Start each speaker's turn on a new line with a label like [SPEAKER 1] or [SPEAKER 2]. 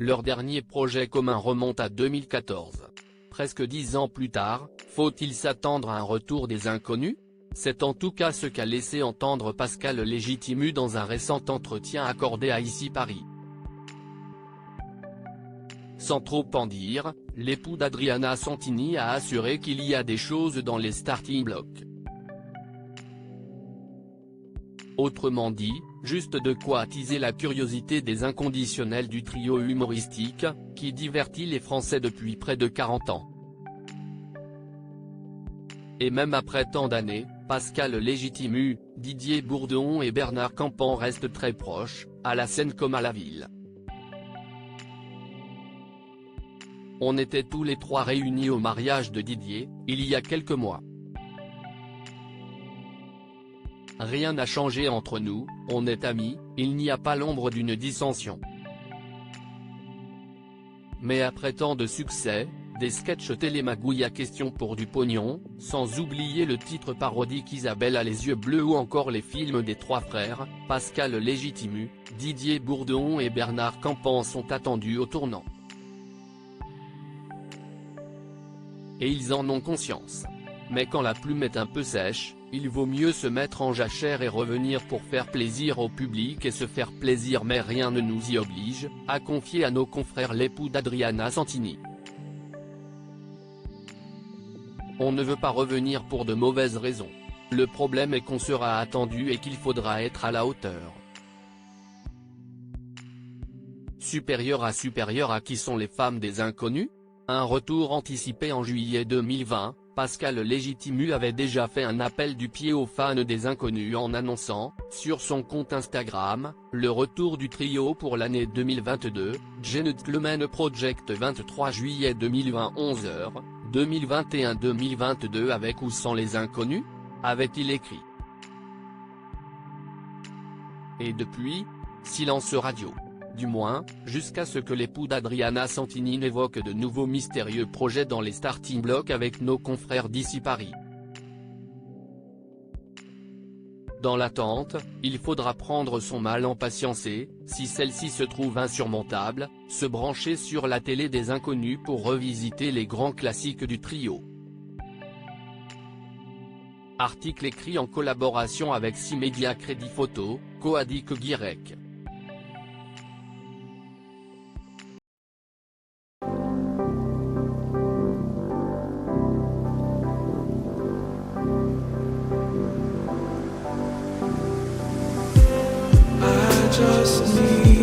[SPEAKER 1] Leur dernier projet commun remonte à 2014. Presque 10 ans plus tard, faut-il s'attendre à un retour des Inconnus? C'est en tout cas ce qu'a laissé entendre Pascal Légitimu dans un récent entretien accordé à Ici Paris. Sans trop en dire, l'époux d'Adriana Santini a assuré qu'il y a des choses dans les starting blocks. Autrement dit, juste de quoi attiser la curiosité des inconditionnels du trio humoristique, qui divertit les Français depuis près de 40 ans. Et même après tant d'années, Pascal Légitimu, Didier Bourdon et Bernard Campan restent très proches, à la scène comme à la ville. On était tous les trois réunis au mariage de Didier, il y a quelques mois. Rien n'a changé entre nous, on est amis, il n'y a pas l'ombre d'une dissension. Mais après tant de succès, des sketchs télémagouilles à question pour du pognon, sans oublier le titre parodique Isabelle a les yeux bleus ou encore les films des trois frères, Pascal Légitimu, Didier Bourdon et Bernard Campan sont attendus au tournant. Et ils en ont conscience. Mais quand la plume est un peu sèche, il vaut mieux se mettre en jachère et revenir pour faire plaisir au public et se faire plaisir, mais rien ne nous y oblige, a confié à nos confrères l'époux d'Adriana Santini. On ne veut pas revenir pour de mauvaises raisons. Le problème est qu'on sera attendu et qu'il faudra être à la hauteur. Supérieur à qui sont les femmes des Inconnus? Un retour anticipé en juillet 2020, Pascal Légitimu avait déjà fait un appel du pied aux fans des Inconnus en annonçant, sur son compte Instagram, le retour du trio pour l'année 2022, Gentleman Project 23 juillet 2020 11h, 2021-2022 avec ou sans les Inconnus? Avait-il écrit. Et depuis, silence radio. Du moins, jusqu'à ce que l'époux d'Adriana Santini n'évoque de nouveaux mystérieux projets dans les starting blocks avec nos confrères d'Ici Paris. Dans l'attente, il faudra prendre son mal en patience et, si celle-ci se trouve insurmontable, se brancher sur la télé des Inconnus pour revisiter les grands classiques du trio. Article écrit en collaboration avec 6 médias Crédit Photo, Coadic Guirec.
[SPEAKER 2] Just need